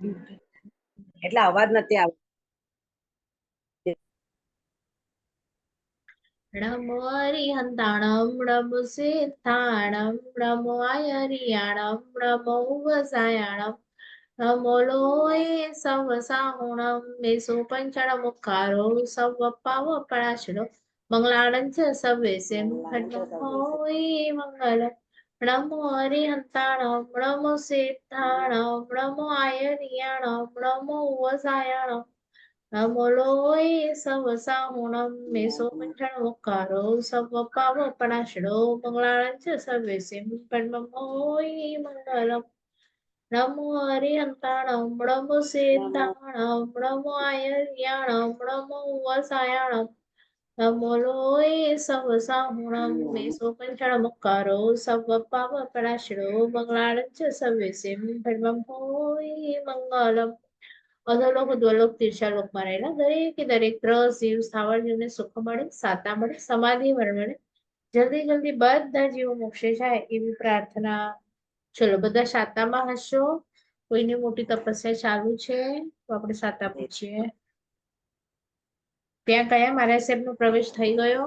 એટલે અવાજ નથી આવતો. નમો હરિહંતાણમ નમો સિદ્ધાણમ નમો આયરિયાણમ નમો વસાયાણમ નમો લોય સવ સાહુણમ મેસો પંચણ મુખારો સવ પાવ પરાશરો મંગલાણં ચ સવેસે હોય મંગલ નમો હરિહંતાણમ નમો સિદ્ધાણમ નમો આયરિયાણમ નમો વસાયાણમ નમો લોય સવ સાહુણમ મેસો પંચણ મુખારો સવ પાવ પરાશરો મંગલાણં ચ સવેસે હોય મંગલમ નમો હરિહંતાણમ નમો સિદ્ધાણમ નમો આયર્યાણમ નમો વસાયાણમ નમો લોય સવ સાહુણમ મેસો પંચણ મુખારો સવ પાવ પરાશરો મંગલાણં ચ સવેસે હોય મંગલમ અધોલોક દ્વલોક તીર્ષાલોકમાં રહેલા દરેકે દરેક ગ્રહ જીવ સ્થાવર જીવને સુખ મળે, સાતા મળે, સમાધિ મળે, જલ્દી જલ્દી બધા જીવો મોક્ષે જાય એવી પ્રાર્થના. ચલો બધા સાતામાં હશો. કોઈની મોટી તપસ્યા ચાલુ છે તો આપણે સાતા પૂછીએ. ત્યાં કયા મહારાજ સાહેબ નો પ્રવેશ થઈ ગયો?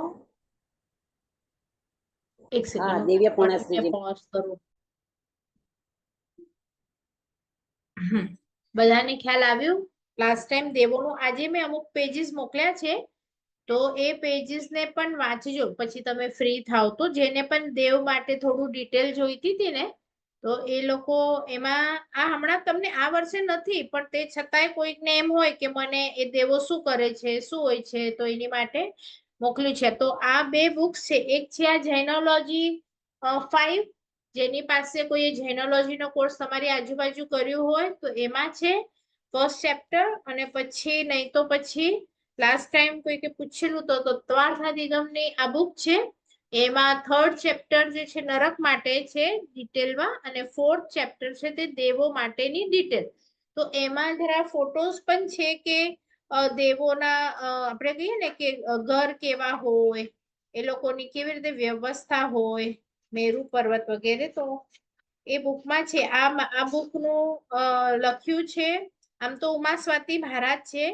એક સેકન્ડ દિવ્ય પૂર્ણશ્રીજી. પોઝ કરું. બધાને ખ્યાલ આવ્યું? લાસ્ટ ટાઈમ દેવોનું આજે મેં અમુક પેજીસ મોકલ્યા છે તો એ પેજીસ ને પણ વાંચજો પછી તમે ફ્રી થાવ તો. જેને પણ દેવ માટે થોડું ડિટેલ જોઈતી હતી ને તો એ લોકો એમાં આ હમણાં તમને આ વર્ષે નથી પણ તે છતાંય કોઈકને એમ હોય કે મને એ દેવો શું કરે છે, શું હોય છે, તો એની માટે મોકલ્યું છે. તો આ બે બુક્સ છે. એક છે આ જેનોલોજી 5, જેની પાસે કોઈ જેનોલોજી નો કોર્સ તમારી આજુબાજુ કર્યું હોય તો એમાં છે ફર્સ્ટ ચેપ્ટર. અને પછી નહીં તો પછી લાસ્ટ ટાઈમ કોઈકે પૂછેલું તો તત્વાર્થા નિગમની આ બુક છે. એમાં થર્ડ ચેપ્ટર જે છે નરક માટે છે ડિટેલમાં અને ફોર્થ ચેપ્ટર છે તે દેવો માટેની ડિટેલ. તો એમાં જરા ફોટોસ પણ છે કે દેવોના આપણે કહીએ ને કે ઘર કેવા હોય, એ લોકોની કેવી રીતે વ્યવસ્થા હોય, મેરુ પર્વત વગેરે. તો એ બુકમાં છે. આ બુકનું લખ્યું છે આમ તો ઉમા સ્વાતિ મહારાજ છે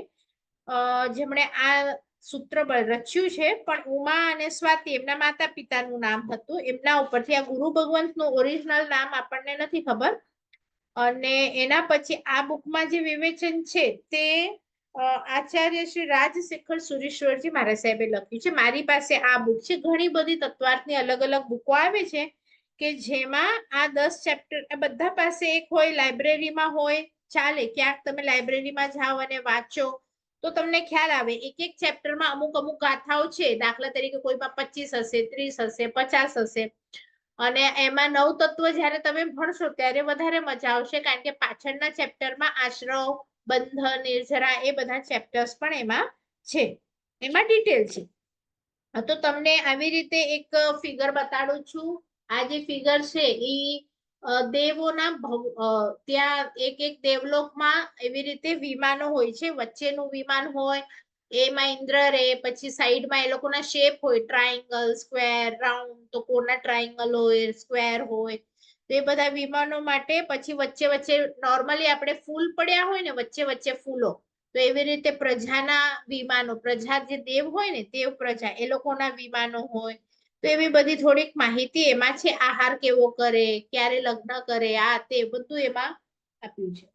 જેમણે આ સૂત્ર રચ્યું છે, પણ ઉમા અને સ્વાતિ એમના માતા પિતાનું નામ હતું. એમના ઉપરથી આ ગુરુ ભગવંતનું ઓરિજિનલ નામ આપણને નથી ખબર. અને એના પછી આ બુકમાં જે વિવેચન છે તે આચાર્ય શ્રી રાજશેખર સુરેશ્વરજી મારા સાહેબે લખ્યું છે. મારી પાસે આ બુક છે. ઘણી બધી તત્વાર્થની અલગ અલગ બુકો આવે છે કે જેમાં આ 10 ચેપ્ટર બધા પાસે એક હોય, લાઇબ્રેરીમાં હોય, ચાલે. ક્યાંક તમે લાઇબ્રેરીમાં જાઓ અને વાંચો તો તમને ખ્યાલ આવે. એક એક ચેપ્ટરમાં અમુક અમુક ગાથાઓ છે. દાખલા તરીકે કોઈમાં 25 હશે, 30 હશે, 50 હશે. અને એમાં 9 તત્વ જ્યારે તમે ભણશો ત્યારે વધારે મજા આવશે કારણ કે પાછળના ચેપ્ટરમાં આશ્રવ, બંધન, નિર્જરા એ બધા ચેપ્ટર્સ પણ એમાં છે. એમાં ડિટેલ છે. તો તમને આવી રીતે એક ફિગર બતાડું છું. આ જે ફિગર છે એ દેવોના ત્યાં એક એક દેવલોકમાં એવી રીતે વિમાનો હોય છે. વચ્ચેનું વિમાન હોય એમાં ઇન્દ્ર રે, પછી સાઈડમાં એ લોકોના શેપ હોય, ટ્રાયંગલ, સ્ક્વેર, રાઉન્ડ. તો કોના ટ્રાયંગલ હોય, સ્ક્વેર હોય. તો એ બધા વિમાનો માટે પછી વચ્ચે વચ્ચે નોર્મલી આપણે ફૂલ પડ્યા હોય ને વચ્ચે વચ્ચે ફૂલો, તો એવી રીતે પ્રજાના વિમાનો, પ્રજા જે દેવ હોય ને દેવ પ્રજા એ લોકોના વિમાનો હોય. તો એવી બધી થોડીક માહિતી એમાં છે. આહાર કેવો કરે, ક્યારે લગ્ન કરે, આ તે બધું એમાં આપ્યું છે.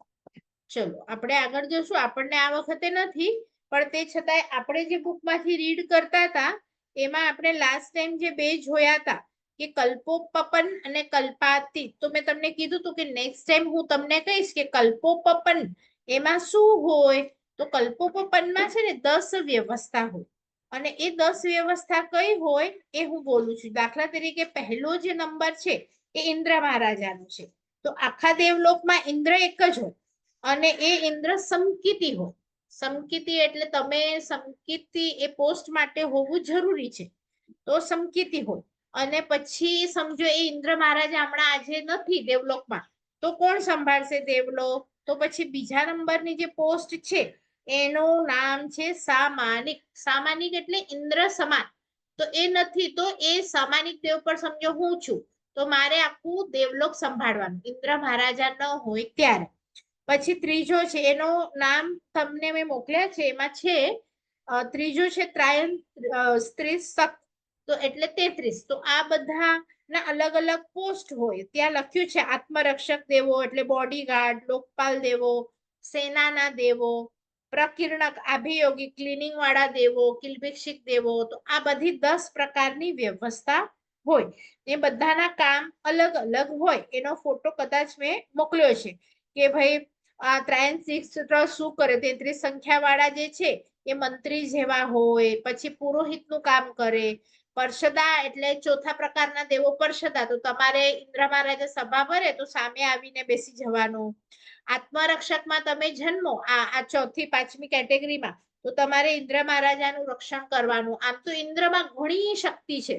ચલો આપણે આગળ જશું. આપણને આ વખતે નથી પણ તે છતાંય આપણે જે બુકમાંથી રીડ કરતા હતા એમાં આપણે લાસ્ટ ટાઈમ જે બે જોયા હતા કે કલ્પોપપન અને કલ્પાતીત. તો મેં તમને કીધું હતું કે નેક્સ્ટ ટાઈમ હું તમને કહીશ કે કલ્પોપપન એમાં શું હોય. તો કલ્પોપપનમાં છે ને 10 વ્યવસ્થા હોય અને એ 10 વ્યવસ્થા કઈ હોય એ હું બોલું છું. દાખલા તરીકે પહેલો જે નંબર છે એ ઇન્દ્ર મહારાજાનો છે. તો આખા દેવલોકમાં ઇન્દ્ર એક જ હોય અને એ ઇન્દ્ર સમકિતી હોય. સમકિતી એટલે તમે સમકિતી એ પોસ્ટ માટે હોવું જરૂરી છે. તો સમકિતી હોય. અને પછી સમજો એ ઇન્દ્ર મહારાજા હમણાં આજે નથી દેવલોકમાં તો કોણ સંભાળશે દેવલોક? તો પછી બીજા નંબરની જે પોસ્ટ છે એનું નામ છે સામાનિક. સામાનિક એટલે ઇન્દ્ર સમાન. તો એ નથી તો એ સામાનિક દેવ પર સમજો હું છું તો મારે આખું દેવલોક સંભાળવાનું ઇન્દ્ર મહારાજા ન હોય ત્યારે. પછી ત્રીજો છે એનું નામ તમને મેં મોકલ્યા છે, એમાં છે ત્રીજો છે ત્રાયન સ્ત્રી શક, તો એટલે 33. તો આ બધા ના અલગ અલગ પોસ્ટ હોય. ત્યાં લખ્યું છે આત્મરક્ષક દેવો એટલે બોડીગાર્ડ, લોકપાલ દેવો, સેનાના દેવો, પ્રકીર્ણક અભિયોગી ક્લિનિંગ વાળા દેવો, કિલ્ભિક્ષિક દેવો. તો આ બધી 10 પ્રકારની વ્યવસ્થા હોય. એ બધાના કામ અલગ અલગ હોય. એનો ફોટો કદાચ મેં મોકલ્યો છે કે ભાઈ આ ત્રાયન શું કરે, 33 સંખ્યા વાળા જે છે એ મંત્રી જેવા હોય. પછી પુરોહિતનું કામ કરે. પરસદા એટલે ચોથા પ્રકારના દેવો પરસદા, તો તમારે ઇન્દ્ર મહારાજે સભા ભરે તો સામે આવીને બેસી જવાનું. આત્મરક્ષકમાં તમે જન્મો આ ચોથી પાંચમી કેટેગરીમાં, તો તમારે ઇન્દ્ર મહારાજાનું રક્ષણ કરવાનું. આમ તો ઇન્દ્રમાં ઘણી શક્તિ છે,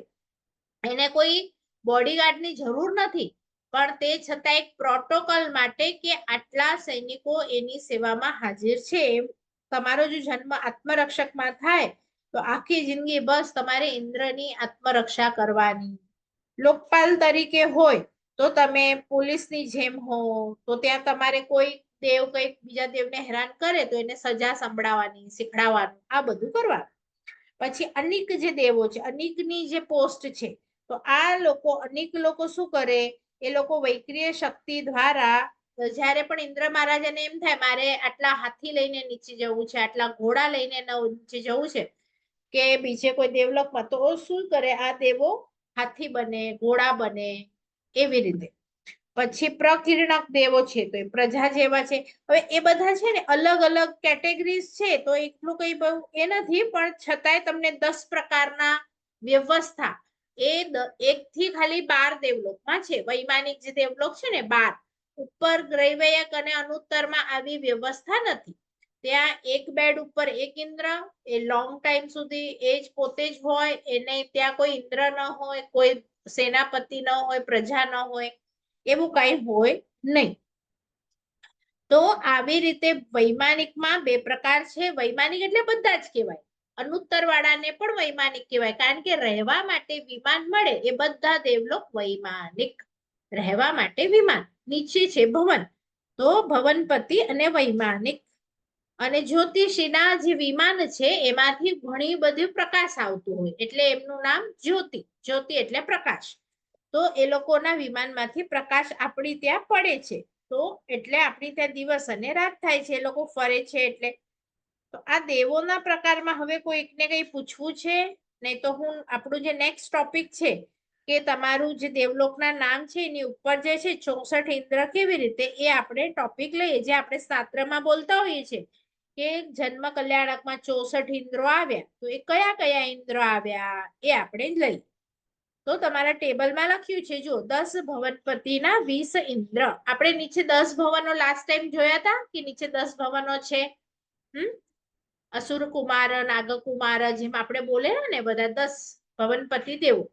એને કોઈ બોડીગાર્ડની જરૂર નથી, પણ તે છતાં એક પ્રોટોકોલ માટે કે આટલા સૈનિકો એની સેવામાં હાજર છે, એમ તમારો જો જન્મ આત્મરક્ષકમાં થાય તો આખી જિંદગી બસ તમારે ઇન્દ્રની આત્મરક્ષા કરવાની. લોકપાલ તરીકે હોય તો તમે પોલીસની જેમ હો, તો ત્યાં તમારે કોઈ દેવ કઈક બીજા દેવને હેરાન કરે તો એને સજા સંભળાવવાની, શીખડાવવાનું, આ બધું કરવાનું. પછી અનિક જે દેવો છે, અનિકની જે પોસ્ટ છે, તો આ લોકો અનિક લોકો શું કરે, એ લોકો વૈક્રિય શક્તિ દ્વારા જ્યારે પણ ઇન્દ્ર મહારાજાને એમ થાય મારે આટલા હાથી લઈને નીચે જવું છે, આટલા ઘોડા લઈને નીચે જવું છે કે બીજે કોઈ દેવલોકમાં, તો શું કરે આ દેવો હાથી બને, ઘોડા બને, એવી રીતે. પછી પ્રકીર્ણક દેવો છે તો એ પ્રજા જેવા છે. હવે એ બધા છે ને અલગ અલગ કેટેગરીઝ છે, તો એટલું કઈ બહુ એ નથી, પણ છતાંય તમને 10 પ્રકારના વ્યવસ્થા એ 1 થી ખાલી 12 દેવલોકમાં છે. વૈમાનિક જે દેવલોક છે ને 12, ઉપર ગ્રૈવયક અને અનુત્તરમાં આવી વ્યવસ્થા નથી. ત્યાં એક બેડ ઉપર એક ઇન્દ્ર, એ લોંગ ટાઈમ સુધી એ જ પોતે જ હોય, એને ત્યાં કોઈ ઇન્દ્ર ન હોય, કોઈ સેનાપતિ ન હોય, પ્રજા ન હોય, એવું કઈ હોય નહીં. તો આવી રીતે વૈમાનિકમાં 2 પ્રકાર છે. વૈમાનિક એટલે બધા જ કહેવાય, અનુત્તર વાળાને પણ વૈમાનિક કહેવાય, કારણ કે રહેવા માટે વિમાન મળે એ બધા દેવલોક વૈમાનિક. રહેવા માટે વિમાન, નીચે છે ભવન, તો ભવનપતિ અને વૈમાનિક. અને જ્યોતિષીના જે વિમાન છે એમાંથી ઘણી બધી પ્રકાશ આવતું હોય એટલે એમનું નામ જ્યોતિ. જ્યોતિ એટલે પ્રકાશ. તો એ લોકોના વિમાનમાંથી પ્રકાશ આપણી ત્યાં પડે છે, તો એટલે આપણી ત્યાં દિવસ અને રાત થાય છે, એ લોકો ફરે છે એટલે. તો આ દેવોના પ્રકારમાં હવે કોઈકને કઈ પૂછવું છે? નહીં તો હું આપણું જે નેક્સ્ટ ટોપિક છે કે તમારું જે દેવલોકના નામ છે એની ઉપર જે છે 64 ઇન્દ્ર કેવી રીતે, એ આપણે ટોપિક લઈએ, જે આપણે શાસ્ત્રમાં બોલતા હોઈએ છીએ કે જન્મ કલ્યાણકમાં 64 ઇન્દ્રો આવ્યા, તો એ કયા કયા ઇન્દ્ર આવ્યા એ આપણે લઈએ. તો તમારા ટેબલમાં લખ્યું છે જો 10 ભવનપતિના 20 ઇન્દ્ર. આપણે નીચે 10 ભવનો લાસ્ટ ટાઈમ જોયા હતા કે નીચે 10 ભવનો છે. અસુર કુમાર, નાગકુમાર, જેમ આપણે બોલે ને બધા 10 ભવનપતિ દેવો.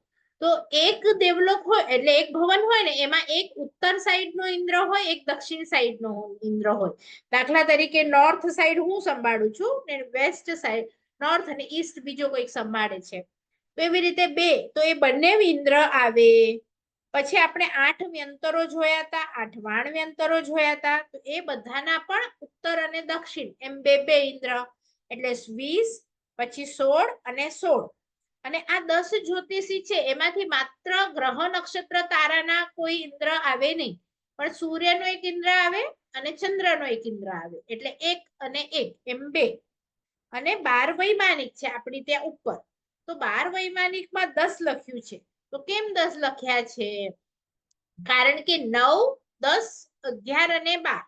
તો એક દેવલોક હોય એટલે એક ભવન હોય ને એમાં એક ઉત્તર સાઈડ નો ઇન્દ્ર હોય, એક દક્ષિણ સાઈડ નો ઇન્દ્ર હોય. દાખલા તરીકે નોર્થ સાઈડ હું સંભાળું છું ને વેસ્ટ સાઈડ, નોર્થ અને ઈસ્ટ બીજો કોઈક સંભાળે છે. તો એવી રીતે 2, તો એ બંને ઇન્દ્ર આવે. પછી આપણે 8 વ્યંતરો જોયા હતા, 8 વાણ વ્યંતરો જોયા હતા, તો એ બધાના પણ ઉત્તર અને દક્ષિણ એમ 2 ઇન્દ્ર, એટલે 20, પછી 16 અને 16. અને આ 10 જ્યોતિષી છે એમાંથી માત્ર ગ્રહ નક્ષત્ર તારાના કોઈ ઇન્દ્ર આવે નહીં, પણ સૂર્યનો એક ઇન્દ્ર આવે અને ચંદ્રનો એક ઇન્દ્ર આવે, એટલે 1 અને 1 એમ 2. અને 12 વૈમાનિક છે આપણી ત્યાં ઉપર. તો 12 વૈમાનિકમાં 10 લખ્યું છે. તો કેમ 10 લખ્યા છે? કારણ કે 9, 10, 11 અને 12,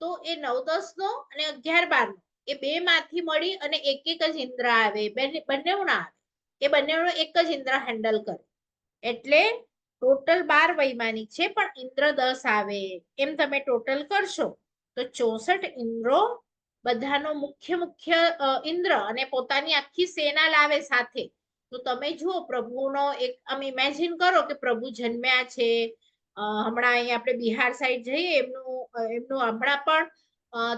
તો એ 9, 10 નો અને 11, 12 નો એ 2 માંથી મળી અને એક એક જ ઇન્દ્ર આવે, બંને ના આવે, એ બંને એક જ ઇન્દ્ર હેન્ડલ કરે. એટલે ટોટલ 12 વૈમાનિક છે પણ ઇન્દ્ર 10 આવે. એમ તમે ટોટલ કરશો તો 64 ઇન્દ્રો, બધાનો મુખ્ય ઇન્દ્ર અને પોતાની આખી સેના લાવે સાથે. તો તમે જુઓ પ્રભુનો એક આમ ઇમેજિન કરો કે પ્રભુ જન્મ્યા છે. હમણાં અહીંયા આપણે બિહાર સાઈડ જઈએ, એમનું હમણાં પણ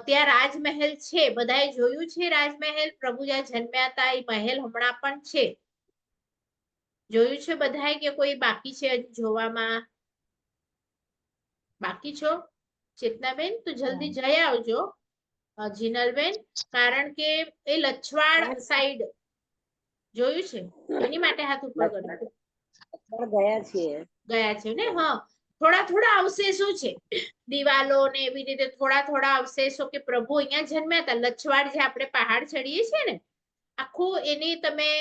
ત્યાં રાજમહેલ છે, બધાએ જોયું છે રાજમહેલ, પ્રભુ જ્યાં જન્મ્યા હતા એ મહેલ હમણાં પણ છે. જોયું છે બધાએ કે કોઈ બાકી છે જોવામાં? બાકી છો? ચેતનાબેન તો જલ્દી જઈ આવજો. જીનલબેન, કારણ કે એ લછવાડ સાઈડ જોયું છે, એની માટે હાથ ઉપર કર્યો. ગયા છીએ. ગયા છે ને? હા, થોડા થોડા અવશેષો છે, દિવાલો ને એવી રીતે થોડા થોડા અવશેષો કે પ્રભુ અહીંયા જન્મ્યા હતા. લછવાડ જે આપણે પહાડ ચડીએ છીએ ને, આખું એની તમે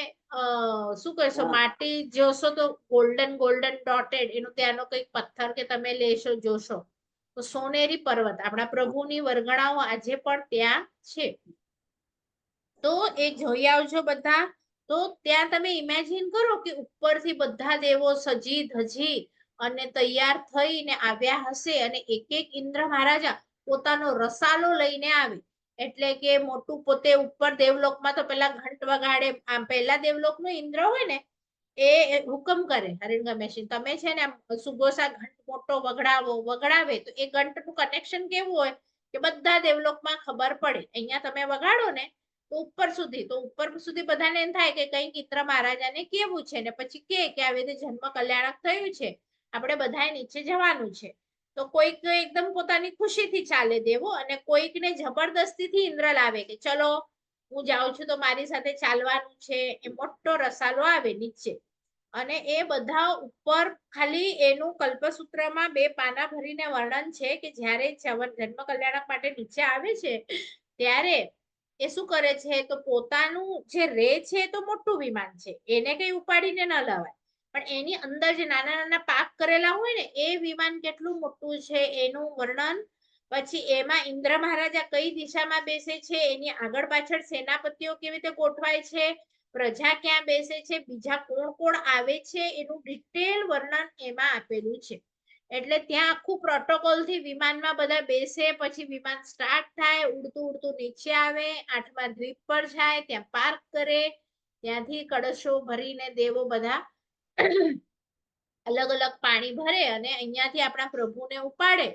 શું કહેશો, માટી જોશો તો ગોલ્ડન ગોલ્ડન ડોટેડ, એનું ત્યાંનો કઈક પથ્થર કે તમે લેશો જોશો તો સોનેરી પર્વત, આપણા પ્રભુની વરગણાઓ આજે પણ ત્યાં છે. તો એ જોઈ આવજો બધા. તો ત્યાં તમે ઇમેજિન કરો કે ઉપરથી બધા દેવો સજી ધજી અને તૈયાર થઈને આવ્યા હશે, અને એક એક ઇન્દ્ર મહારાજા પોતાનો રસાલો લઈને આવે. એટલે કે મોટું પોતે ઉપર દેવલોકમાં તો પેલા ઘંટ વગાડે. આમ પહેલા દેવલોકનો ઇન્દ્ર હોય ને, એ હુકમ કરે હરિણગમેશી, તમે છે ને સુગોસા ઘંટ મોટો વગડાવે તો એ ઘંટનું કનેક્શન કેવું હોય કે બધા દેવલોકમાં ખબર પડે. અહીંયા તમે વગાડો ને તો ઉપર સુધી બધાને એમ થાય કે કંઈક ઇન્દ્ર મહારાજાને કેવું છે, ને પછી કે આવી રીતે જન્મ કલ્યાણક થયું છે, આપણે બધાએ નીચે જવાનું છે. તો કોઈક એકદમ પોતાની ખુશીથી ચાલે દેવો, અને કોઈકને જબરદસ્તીથી ઇન્દ્ર લાવે કે ચલો હું જાઉં છું તો મારી સાથે ચાલવાનું છે. એ મોટો રસાલો આવે નીચે, અને એ બધા ઉપર ખાલી એનું કલ્પસૂત્રમાં 2 પાના ભરીને વર્ણન છે કે જ્યારે જન્મ કલ્યાણક માટે નીચે આવે છે ત્યારે એ શું કરે છે, તો પોતાનું જે રે છે એ તો મોટું વિમાન છે, એને કઈ ઉપાડીને ન લવાય, પણ એની અંદર જે નાના નાના પાક કરેલા હોય ને, એ વિમાન કેટલું મોટું છે એનું વર્ણન. પછી એમાં ઇન્દ્ર મહારાજા કઈ દિશામાં બેસે છે, એની આગળ પાછળ સેનાપતિઓ કેવી રીતે ગોઠવાય છે, પ્રજા ક્યાં બેસે છે, બીજા કોણ કોણ આવે છે, એનું ડિટેલ વર્ણન એમાં આપેલું છે. એટલે ત્યાં આખું પ્રોટોકોલ થી વિમાનમાં બધા બેસે, પછી વિમાન સ્ટાર્ટ થાય, ઉડતું ઉડતું નીચે આવે, 8મા દ્વીપ પર જાય, ત્યાં પાર્ક કરે, ત્યાંથી કળશો ભરીને દેવો બધા અલગ અલગ પાણી ભરે, અને અહીંયાથી આપણા પ્રભુને ઉપાડે.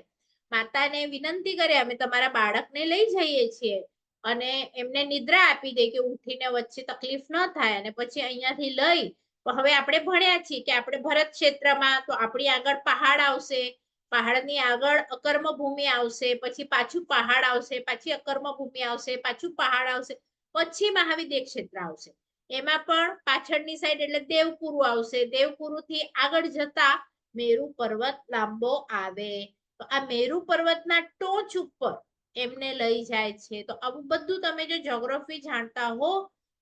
માતાને વિનંતી કરે, અમે તમારા બાળકને લઈ જઈએ છીએ, અને એમને નિદ્રા આપી દે કે ઉઠીને વચ્ચે તકલીફ ન થાય. અને પછી અહીંયાથી લઈ, હવે આપણે ભણ્યા છીએ કે આપણે ભરત ક્ષેત્રમાં, તો આપણી આગળ પહાડ આવશે, પહાડની આગળ અકર્મ ભૂમિ આવશે, પછી પાછું પહાડ આવશે, પાછી અકર્મ ભૂમિ આવશે, પાછું પહાડ આવશે, પછી મહાવિદ્ય ક્ષેત્ર આવશે. એમાં પણ પાછળની સાઈડ એટલે દેવપુરુ આવશે, દેવપુરુ થી આગળ જતા મેરુ પર્વત લાંબો આવે. તો આ મેરુ પર્વતના ટોચ ઉપર એમને લઈ જાય છે. તો આવું બધું તમે જો જ્યોગ્રાફી જાણતા હો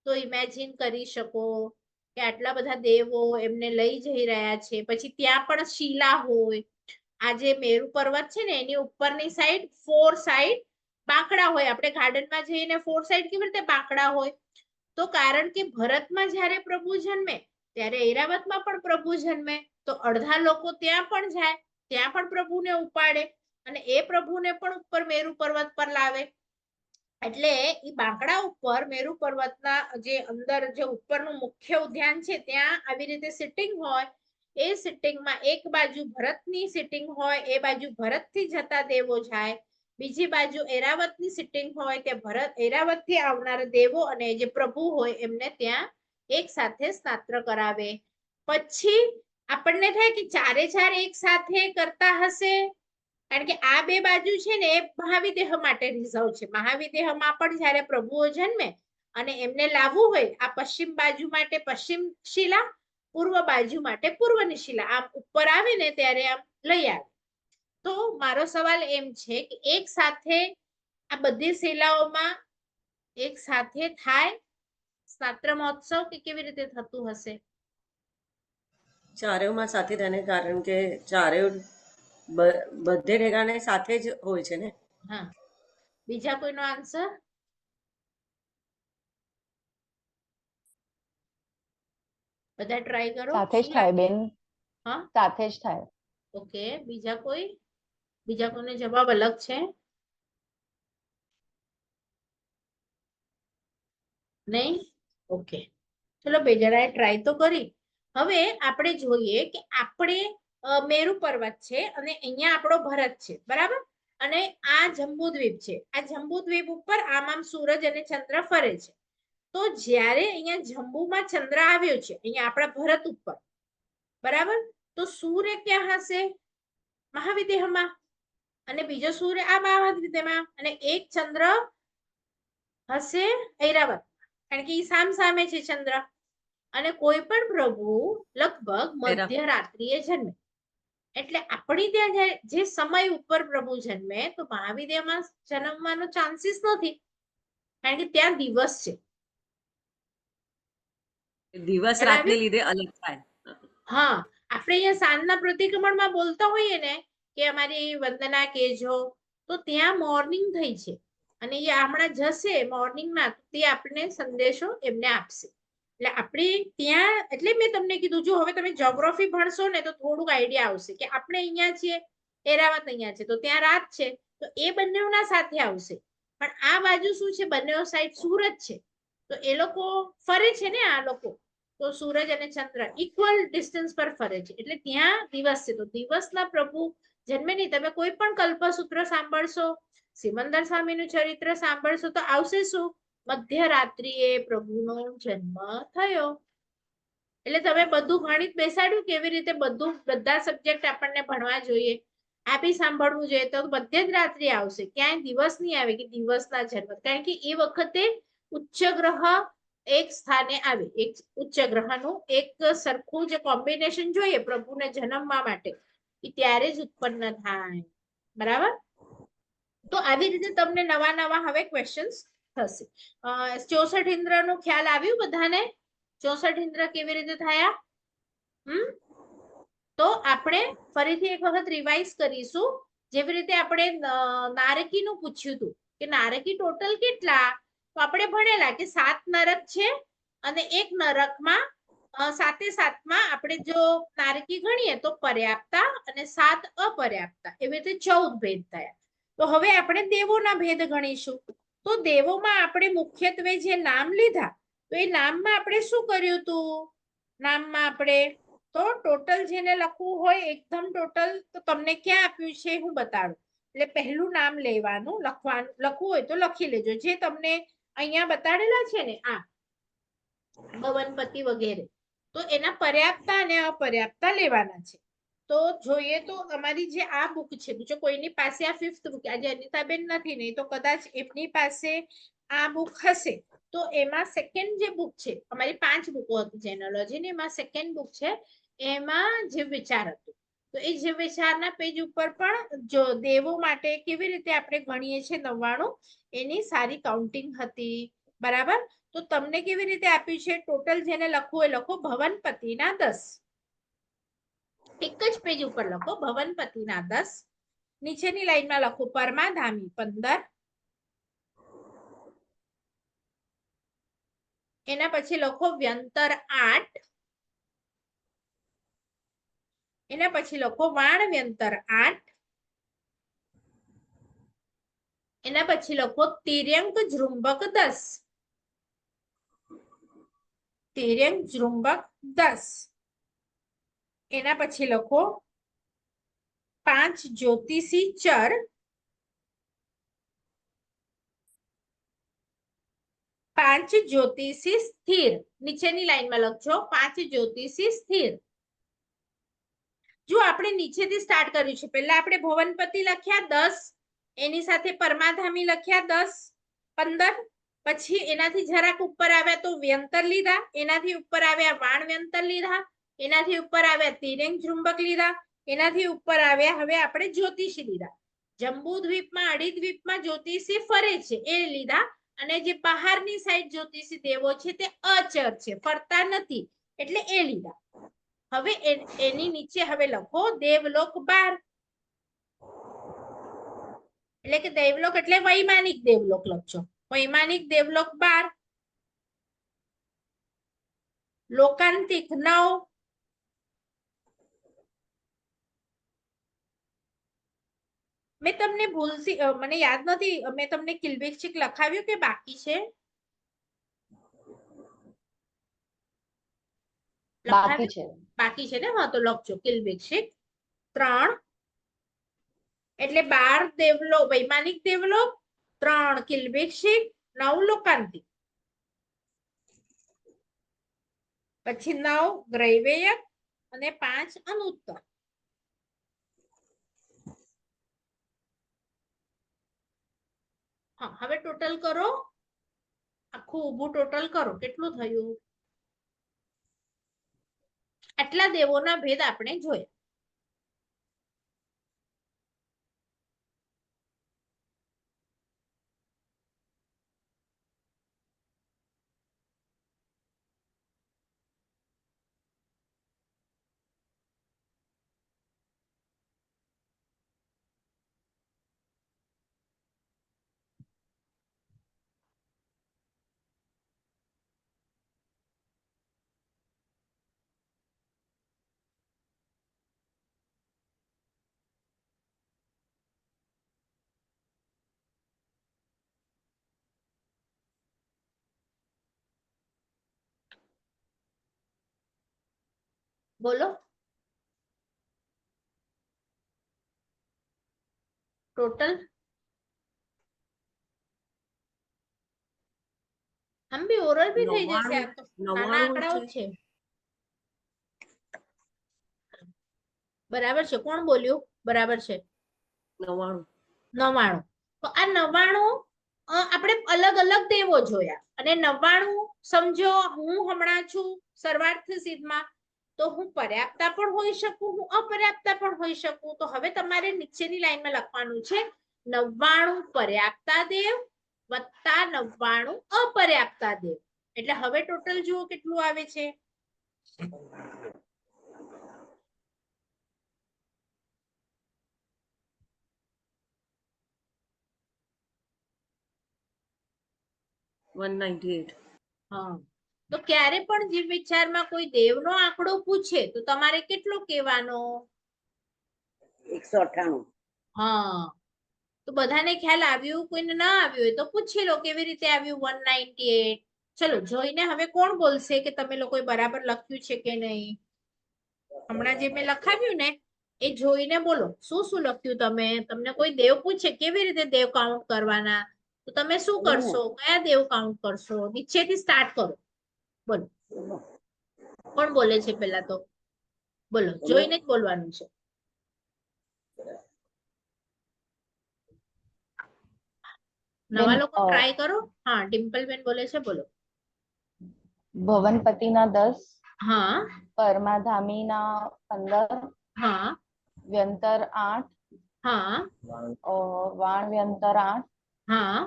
તો ઇમેજિન કરી શકો કે આટલા બધા દેવો એમને લઈ જઈ રહ્યા છે. પછી ત્યાં પણ શિલા હોય. આ જે મેરુ પર્વત છે ને, એની ઉપરની સાઈડ 4 સાઈડ બાંકડા હોય. આપણે ગાર્ડનમાં જઈને 4 સાઈડ કેવી રીતે બાંકડા હોય, તો કારણ કે ભરતમાં જ્યારે પ્રભુ જન્મે ત્યારે ઐરાવતમાં પણ પ્રભુ જન્મે, તો અડધા લોકો ત્યાં પણ જાય, ત્યાં પણ પ્રભુને ઉપાડે, અને એ પ્રભુને પણ ઉપર મેરુ પર્વત પર લાવે. એટલે એ બાંકડા ઉપર મેરુ પર્વતના જે અંદર જે ઉપરનું મુખ્ય ઉદ્યાન છે, ત્યાં આવી રીતે સિટિંગ હોય. એ સિટિંગમાં એક બાજુ ભરતની સિટિંગ હોય, એ બાજુ ભરતથી જતા દેવો જાય, બીજી બાજુ ઐરાવતની સિટિંગ હોય, તે ભરત ઐરાવતથી આવનાર દેવો અને જે પ્રભુ હોય એમને ત્યાં એક સાથે સ્નાત્ર કરાવે. પછી આપણને થાય કે ચારે ચાર એક સાથે કરતા હશે, કારણ કે આ 2 બાજુ છે ને એ મહાવિદેહ માટે રિઝર્વ છે. મહાવિદેહમાં પણ જ્યારે પ્રભુઓ જન્મે અને એમને લાવવું હોય, આ પશ્ચિમ બાજુ માટે પશ્ચિમ શિલા, પૂર્વ બાજુ માટે પૂર્વની શિલા, આમ ઉપર આવે ને ત્યારે આમ લઈ આવે. તો મારો સવાલ એમ છે કે એક સાથે આ બધી શિલાઓમાં એક સાથે થાય સ્નાત્ર મહોત્સવ, કે કેવી રીતે થતું હશે? ચારેયમાં સાથે થાય, કારણ કે ચારેય બધે ઠેકાણે સાથે જ હોય છે ને. હા, બીજા કોઈનો આન્સર? બધા ટ્રાય કરો. સાથે જ થાય બેન. હા, સાથે જ થાય. ઓકે, બીજા કોઈને જવાબ અલગ છે? નહીં? ઓકે, ચલો બે જણાએ ટ્રાય તો કરી. હવે આપણે જોઈએ કે આપણે મેરુ પર્વત છે અને અહીંયા આપણો ભરત છે, બરાબર, અને આ જંબુદ્વીપ છે. આ જંબુદ્વીપ ઉપર આમ સૂરજ અને ચંદ્ર ફરે છે. તો જ્યારે અહીંયા જંબુમાં ચંદ્ર આવ્યો છે, અહીંયા આપણા ભરત ઉપર, બરાબર, તો સૂર્ય ક્યાં હશે? મહાવિદેહમાં. અને બીજો સૂર્ય આ તેમાં, અને એક ચંદ્ર હશે ઐરાવત, કારણ કે એ સામે છે ચંદ્ર. અને કોઈ પણ પ્રભુ લગભગ મધ્યરાત્રિએ જન્મે. એટલે આપણી ત્યાં જે સમય ઉપર પ્રભુ જન્મે તો મહાવિદ્યામાં જન્મવાનો ચાન્સીસ નથી, કારણ કે ત્યાં દિવસ છે. દિવસ રાતને લીધે અલગ થાય. હા, આપણે અહીંયા સાંજના પ્રતિક્રમણમાં બોલતા હોઈએ ને કે અમારી વંદના કેજો, તો ત્યાં મોર્નિંગ થઈ છે અને એ હમણાં જશે મોર્નિંગમાં, તે આપણને સંદેશો એમને આપશે. એટલે આપણે ત્યાં, એટલે મેં તમને કીધું, જો હવે તમે જ્યોગ્રાફી ભણશો ને તો થોડુંક આઈડિયા આવશે કે આપણે અહીંયા છીએ, એરાવત અહીંયા છે તો ત્યાં રાત છે, તો એ બંનેના સાથે આવશે. પણ આ બાજુ શું છે, બંને સાઈડ સૂરજ છે, તો એ લોકો ફરે છે ને, આ લોકો તો સૂરજ અને ચંદ્ર ઇક્વલ ડિસ્ટન્સ પર ફરે છે, એટલે ત્યાં દિવસ છે. તો દિવસના પ્રભુ જન્મે નહીં. તમે કોઈ પણ કલ્પસૂત્ર સાંભળશો, સિમંદર સ્વામીનું ચરિત્ર સાંભળશો તો આવશે શું, મધ્યરાત્રિએ પ્રભુનો જન્મ થયો. એટલે તમે બધું ગણિત બેસાડ્યું, કેવી રીતે બધા સબ્જેક્ટ આપણને ભણવા જોઈએ, આ બી સાંભળવું જોઈએ, તો બધે જ રાત્રિ આવશે, ક્યાંય દિવસ નહીં આવે કે દિવસના જન્મ, કારણ કે એ વખતે ઉચ્ચ ગ્રહ એક સ્થાને આવે, એક ઉચ્ચ ગ્રહનું એક સરખું જે કોમ્બિનેશન જોઈએ પ્રભુને જન્મવા માટે, એ ત્યારે જ ઉત્પન્ન થાય. બરાબર? તો આવી રીતે તમને નવા હવે ક્વેશ્ચન્સ થશે. 64 ઇન્દ્રનો ખ્યાલ આવ્યું બધાને? 64 ઇન્દ્ર કેવી રીતે થયા? તો આપણે ફરીથી એક વખત રિવાઇઝ કરીશું. જેવી રીતે આપણે નારકીનું પૂછ્યું હતું કે નારકી ટોટલ કેટલા, તો આપણે ભણેલા કે 7 નરક છે અને એક નરકમાં સાતે સાતમાં આપણે જો નારકી ગણીએ તો પર્યાપ્તા અને 7 અપર્યાપ્તા, એવી રીતે 14 ભેદ થયા. તો હવે આપણે દેવોના ભેદ ગણીશું. તો દેવોમાં આપણે મુખ્યત્વે જે નામ લીધા, તો એ નામમાં આપણે શું કર્યું હતું? નામમાં આપણે તો ટોટલ જેને લખવું હોય એકદમ ટોટલ, તો તમને ક્યાં આપ્યું છે હું બતાડું. એટલે પહેલું નામ લેવાનું, લખવું હોય તો લખી લેજો, જે તમને અહીંયા બતાડેલા છે ને, આ ભવનપતિ વગેરે, તો એના પર્યાપ્તા અને અપર્યાપ્તા લેવાના છે. તો જોઈએ તો અમારી જે આ બુક છે, જો કોઈની પાસે આ 5th બુક, આજે અનિતાબેન નથી ને, તો કદાચ એમની પાસે આ બુક હશે, તો એમાં સેકન્ડ જે બુક છે, અમારી 5 બુકો હતી જેનોલોજી ની, એમાં સેકન્ડ બુક છે, એમાં જીવ વિચાર હતું. તો એ જીવ વિચારના પેજ ઉપર પણ જો દેવો માટે કેવી રીતે આપણે ગણીએ છીએ 99, એની સારી કાઉન્ટિંગ હતી. બરાબર? તો તમને કેવી રીતે આપ્યું છે, ટોટલ જેને લખવું હોય લખો, ભવનપતિના 10, એક જ પેજ ઉપર લખો ભવનપતિના 10, નીચેની લાઈનમાં લખો પરમાધામી 15, એના પછી લખો વ્યંતર 8, એના પછી લખો વાણ વ્યંતર 8, એના પછી લખો તિર્યંક જૃંબક 10, તિર્યંક જૃંબક 10, એના પછી લખો 5 જ્યોતિષી ચર, 5 જ્યોતિષી સ્થિર, નીચેની લાઈનમાં લખજો 5 જ્યોતિષી સ્થિર. જો આપણે નીચેથી સ્ટાર્ટ કર્યું છે, પહેલા આપણે ભવનપતિ લખ્યા 10, એની સાથે પરમાધામી લખ્યા 10, 15, પછી એનાથી જરાક ઉપર આવ્યા તો વ્યંતર લીધા, એનાથી ઉપર આવ્યા વાણ વ્યંતર લીધા, એનાથી ઉપર આવ્યા તિર્યંક જૃંબક લીધા, એનાથી ઉપર આવ્યા હવે આપણે જ્યોતિષી લીધા. જંબુદ્વીપમાં અડીદ્વીપમાં જ્યોતિષી ફરે છે એ લીધા, અને જે બહારની સાઈડ જ્યોતિષી દેવો છે તે અચર છે, ફરતા નથી, એટલે એ લીધા. હવે એની નીચે હવે લખો દેવલોક 12, એટલે કે દેવલોક એટલે વૈમાનિક દેવલોક લખજો, વૈમાનિક દેવલોક 12, લોકાંતિક 9, મેં તમને ભૂલથી મને યાદ નથી, મેં તમને કિલ્બિક્ષિક લખાવ્યું કે બાકી છે? બાકી છે ને? હા, તો લખજો કિલ્બિક્ષિક 3, એટલે 12 દેવલોક વૈમાનિક દેવલોક, 3 કિલ્બિક્ષિક, 9 લોકાંતિક, પછી 9 ગ્રૈવેયક અને 5 અનુત્તર. હા, હવે ટોટલ કરો, આખું ઊભું ટોટલ કરો, કેટલું થયું? આટલા દેવોના ભેદ આપણે જોયા. બોલો ટોટલ. આમ બી ઓરલ બી થઈ જશે, આ તો નાના 99 આંકડાઓ છે. જ છે. બરાબર છે, કોણ બોલ્યું બરાબર છે? 99. 99. તો આ 99 આપણે અલગ અલગ દેવો જોયા, અને 99 સમજો હું હમણાં છું સર્વાર્થ સિદ્ધમાં, તો હું પર્યાપ્તા પણ હોઈ શકું, હું અપર્યાપ્તા પણ હોઈ શકું. તો હવે તમારે નીચેની લાઈનમાં લખવાનું છે 99 પર્યાપ્તા દેવ વત્તા 99 અપર્યાપ્તા દેવ. એટલે હવે ટોટલ જુઓ કેટલું આવે છે. હા, તો ક્યારે પણ જીવ વિચારમાં કોઈ દેવનો આંકડો પૂછે તો તમારે કેટલો કહેવાનો? 198. હા, તો બધાને ખ્યાલ આવ્યું? કોઈને ના આવ્યું હોય તો પૂછી લો કેવી રીતે આવ્યું 198. ચલો જોઈને હવે કોણ બોલશે કે તમે લોકોએ બરાબર લખ્યું છે કે નહીં? હમણાં જે મેં લખાવ્યું ને એ જોઈને બોલો શું શું લખ્યું તમે. તમને કોઈ દેવ પૂછે કેવી રીતે દેવ કાઉન્ટ કરવાના, તો તમે શું કરશો? કયા દેવ કાઉન્ટ કરશો? નીચેથી સ્ટાર્ટ કરો. બોલો કોણ બોલે છે પેલા? તો બોલો, જોઈને જ બોલવાનું છે. નવા લોકો ટ્રાય કરો. હા, ડિમ્પલબેન બોલે છે, બોલો. ભવનપતિના 10, હા પરમાધામીના 15, હા વ્યંતર 8, હા વાણવ્યંતર 8, હા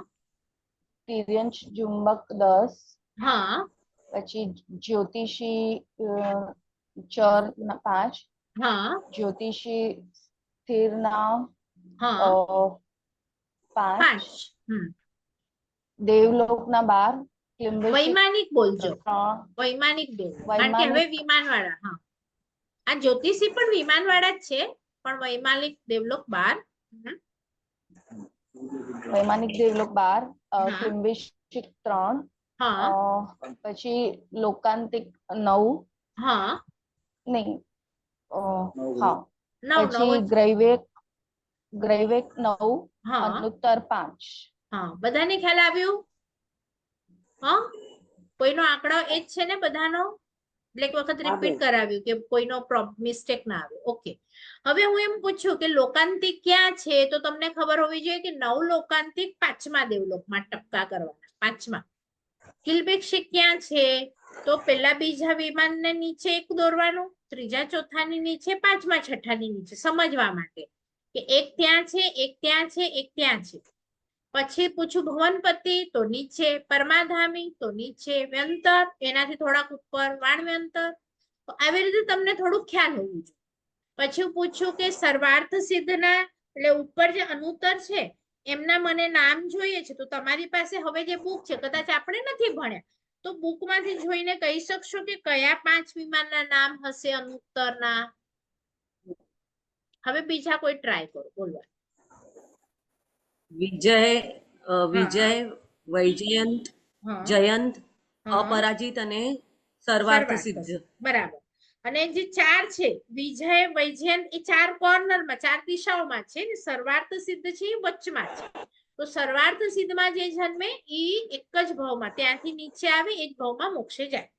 તિર્યંશ ચુંબક 10, હા પછી જ્યોતિષી ચર 5, હા જ્યોતિષી સ્થિરના હા 5, 5. દેવલોકના 12, ક્લિમ્બિશી વૈમાનિક બોલજો, 3, વૈમાનિક દેવ, કારણ કે હવે વૈમાનિક વિમાન વાળા. હા, આ જ્યોતિષી પણ વિમાન વાળા જ છે, પણ વૈમાનિક દેવલોક 12. વૈમાનિક દેવલોક 12, હા ક્લિમ્બિશી 3, હા પછી લોકાંતિક 9, હા નહીં હા, 9 પછી 9 જ. ગ્રૈવેક 9, હા અનુત્તર 5. હા, બધાને ખ્યાલ આવ્યું? હા, કોઈનો આંકડો એ જ છે ને બધાનો? એટલે એક વખત રિપીટ કરાવ્યું કે કોઈનો મિસ્ટેક ના આવે. ઓકે, હવે હું એમ પૂછું કે લોકાંતિક ક્યાં છે, તો તમને ખબર હોવી જોઈએ કે 9 લોકાંતિક 5મા દેવલોકમાં ટપકા કરવાના, 5મા. કિલ્બિક્ષિક ક્યાં છે, તો પેલા બીજા વિમાનને નીચે એક દોરવાનું, ત્રીજા ચોથાની નીચે, 5મા છઠ્ઠાની નીચે, સમજવા માટે કે એક ત્યાં છે, એક ત્યાં છે, એક ત્યાં છે. પછી પૂછું ભવનપતિ તો નીચે, પરમાધામી તો નીચે, વ્યંતર એનાથી થોડાક ઉપર, વાણવ્યંતર. તો આવી રીતે તમને થોડું ખ્યાલ હોવું જોઈએ. પછી પૂછ્યું કે સર્વાર્થ સિદ્ધના એટલે ઉપર જે અનુત્તર છે એમના મને નામ જોઈએ છે. તો તમારી પાસે હવે જે બુક છે, કદાચ આપણે નથી ભણ્યા તો બુકમાંથી જોઈને કહી શકશો કે કયા 5 વિમાનના નામ હશે અનુત્તરના? હવે બીજા કોઈ ટ્રાય કરો બોલવા. વિજય, વૈજયંત, હા જયંત, હા અપરાજિત અને સર્વાર્થ સિદ્ધ. બરાબર. અને જે 4 છે વિજય વૈજયંત, એ 4 કોર્નરમાં 4 દિશાઓમાં છે ને સર્વાર્થ સિદ્ધ છે એ વચમાં છે. તો સર્વાર્થ સિદ્ધમાં જે જન્મે એ એક જ ભાવમાં ત્યાંથી નીચે આવે એ જ ભાવમાં મોક્ષે જાય.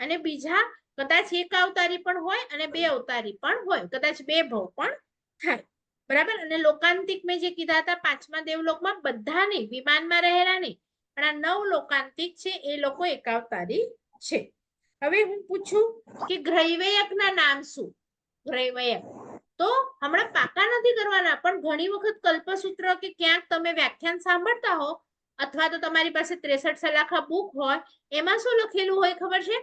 અને બીજા કદાચ એક અવતારી પણ હોય અને 2 અવતારી પણ હોય, કદાચ 2 ભાવ પણ થાય. બરાબર. અને લોકાંતિક મેં જે કીધા હતા 5મા દેવલોકમાં બધા નહીં, વિમાનમાં રહેલા નહીં, પણ આ 9 લોકાંતિક છે એ લોકો એકાવતારી છે. હવે હું પૂછું કે ગ્રૈવયકના નામ શું? ગ્રૈવયક તો હમણાં પાકા નથી કરવાના, પણ ઘણી વખત કલ્પસૂત્ર કે ક્યાંક તમે વ્યાખ્યાન સાંભળતા હો અથવા તો તમારી પાસે 63 સલાખા બુક હોય, એમાં શું લખેલું હોય ખબર છે?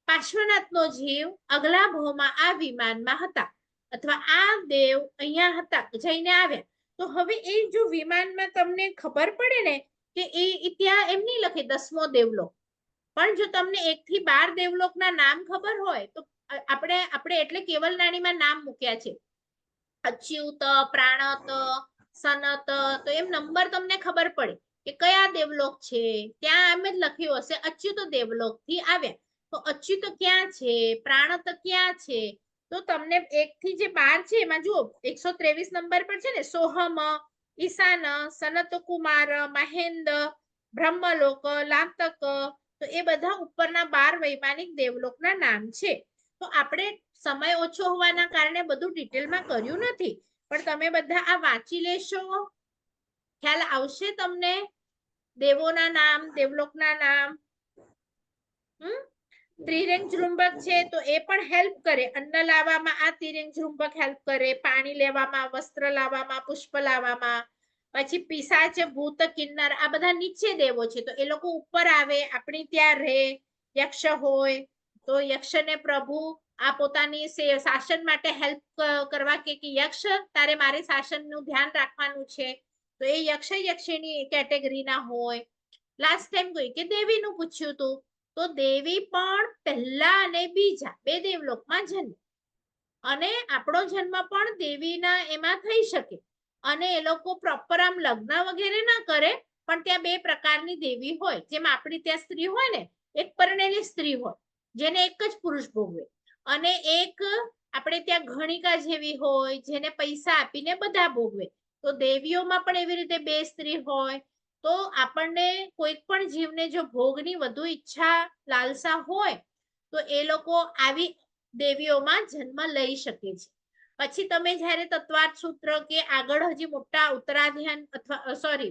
પાર્શ્વનાથનો જીવ અગલા ભવમાં આ વિમાનમાં હતા, અથવા આ દેવ અહીંયા હતા જઈને આવ્યા. તો હવે એ જો વિમાનમાં તમને ખબર પડે ને કે એ ત્યાં એમ નહીં લખે 10મો દેવલોક, પણ જો તમને 1 થી 12 દેવલોકના નામ ખબર હોય તો આપણે એટલે કેવલનાણીમાં નામ મૂક્યા છે, અચ્યુત, પ્રાણત, સનત, તો એમ નંબર તમને ખબર પડે કે કયા દેવલોક છે. ત્યાં એમ જ લખ્યું હશે અચ્યુત દેવલોક થી આવ્યા, તો અચ્યુત ક્યાં છે, પ્રાણત ક્યાં છે? તો તમને 1 થી જે 12 છે એમાં જુઓ 123 નંબર પર છે ને સોહમ, ઈશાન, સનત કુમાર, મહેન્દ્ર, બ્રહ્મલોક, લાતક, તો એ બધા ઉપરના 12 વૈમાનિક દેવલોકના નામ છે. તો આપણે સમય ઓછો હોવાના કારણે બધું ડિટેલમાં કર્યું નથી, પણ તમે બધા આ વાંચી લેશો, ખ્યાલ આવશે તમને દેવોના નામ, દેવલોકના નામ. ત્રિરેંગ ઝૃંબક છે તો એ પણ હેલ્પ કરે, અન્ન લાવવામાં આ ત્રિરેંગ ઝૃંબક હેલ્પ કરે, પાણી લેવામાં, વસ્ત્ર લાવવામાં, પુષ્પ લાવવામાં. પછી પિશાચ, ભૂત, કિન્નર આ બધા નીચે દેવો છે, તો એ લોકો ઉપર આવે, આપણી ત્યાં રહે. યક્ષ હોય તો યક્ષને પ્રભુ આ પોતાની શાસન માટે હેલ્પ કરવા કે યક્ષ તારે મારે શાસનનું ધ્યાન રાખવાનું છે, તો એ યક્ષ યક્ષિણી કેટેગરીના હોય. લાસ્ટ ટાઈમ કોઈ કે દેવીનું પૂછ્યું હતું, તો દેવી પણ પહેલા અને બીજા 2 દેવલોકમાં જન્મ, અને આપણો જન્મ પણ દેવીના એમાં થઈ શકે. અને એ લોકો પ્રોપર આમ લગ્ન વગેરે ના કરે, પણ ત્યાં 2 પ્રકારની દેવી હોય, જેમ આપણી ત્યાં સ્ત્રી હોય ને, એક પરણેલી સ્ત્રી હોય જેને એક જ પુરુષ ભોગવે, અને એક આપણે ત્યાં ઘણીકા જેવી હોય જેને પૈસા આપીને બધા ભોગવે. તો દેવીઓમાં પણ એવી રીતે 2 સ્ત્રી હોય. તો આપણને કોઈ પણ જીવને જો ભોગની વધુ ઈચ્છા લાલસા હોય તો એ લોકો આવી દેવીઓમાં જન્મ લઈ શકે છે. પછી તમે જ્યારે તત્વાર્થ સૂત્ર કે આગળ હજી મોટા ઉત્તરાધ્યાન અથવા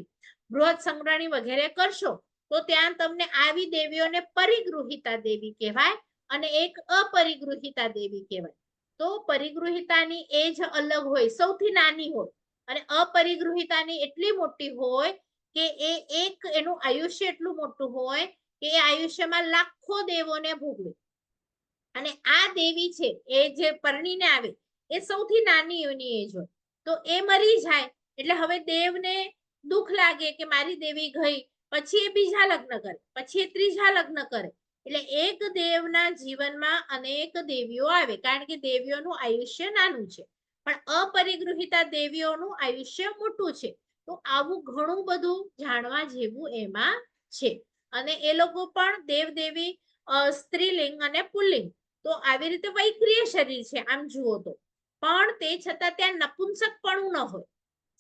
બૃહદ સંગ્રહણી વગેરે કરશો તો ત્યાં તમને આવી દેવીઓને પરિગૃહિતા દેવી કહેવાય અને એક અપરિગૃહિતા દેવી કહેવાય. તો પરિગૃહિતાની એજ અલગ હોય, સૌથી નાની હોય, અને અપરિગૃહિતાની એટલી મોટી હોય કે એનું આયુષ્ય એટલું મોટું હોય કે એ આયુષ્યમાં લાખો દેવોને ભોગવે. અને આ દેવી છે એ જે પરણીને આવે એ સૌથી નાની એની એજ હોય, તો એ મરી જાય એટલે હવે દેવને દુઃખ લાગે કે મારી દેવી ગઈ, પછી એ બીજા લગ્ન કરે, પછી એ ત્રીજા લગ્ન કરે. એટલે એક દેવના જીવનમાં અનેક દેવીઓ આવે, કારણ કે દેવીઓનું આયુષ્ય નાનું છે, પણ અપરિગૃહિતા દેવીઓનું આયુષ્ય મોટું છે. તો આવું ઘણું બધું જાણવા જેવું એમાં છે. અને એ લોકો પણ દેવ દેવી સ્ત્રીલિંગ અને પુલ્લિંગ, તો આવી રીતે વૈક્રિય શરીર છે આમ જુઓ તો, પણ તે છતાં ત્યાં નપુંસકપણું ન હોય,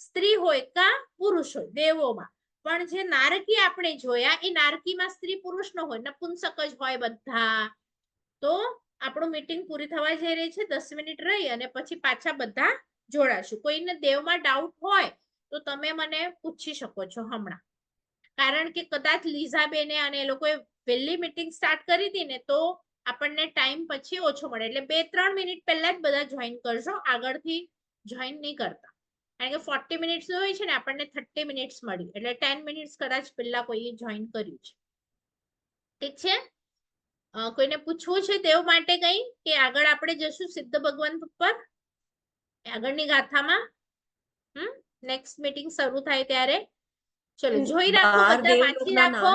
સ્ત્રી હોય કા પુરુષ હોય દેવોમાં. પણ જે નારકી આપણે જોયા એ નારકીમાં સ્ત્રી પુરુષ ન હોય, નપુંસક જ હોય બધા. તો આપણું મીટિંગ પૂરી થવા જઈ રહી છે, 10 મિનિટ રહી અને પછી પાછા બધા જોડાશું. કોઈને દેવમાં ડાઉટ હોય તો તમે મને પૂછી શકો છો હમણાં, કારણ કે કદાચ લીઝાબેને અને એ લોકોએ વહેલી મીટિંગ સ્ટાર્ટ કરી હતી ને તો આપણને ટાઈમ પછી ઓછો મળે, એટલે 2-3 મિનિટ પહેલા જ બધા જોઈન કરજો, આગળથી જોઈન નહીં કરતા, કારણ કે 40 મિનિટ્સ હોય છે ને, આપણને 30 મિનિટ્સ મળી, એટલે 10 મિનિટ્સ કદાચ પહેલા કોઈએ જોઈન કર્યું છે. ઠીક છે? કોઈને પૂછવું છે દેવ માટે કઈ, કે આગળ આપણે જશું સિદ્ધ ભગવંત ઉપર આગળની ગાથામાં? નેક્સ્ટ મીટિંગ શરૂ થાય ત્યારે. ચલો જોઈ રાખો, બધા વાંચી રાખો.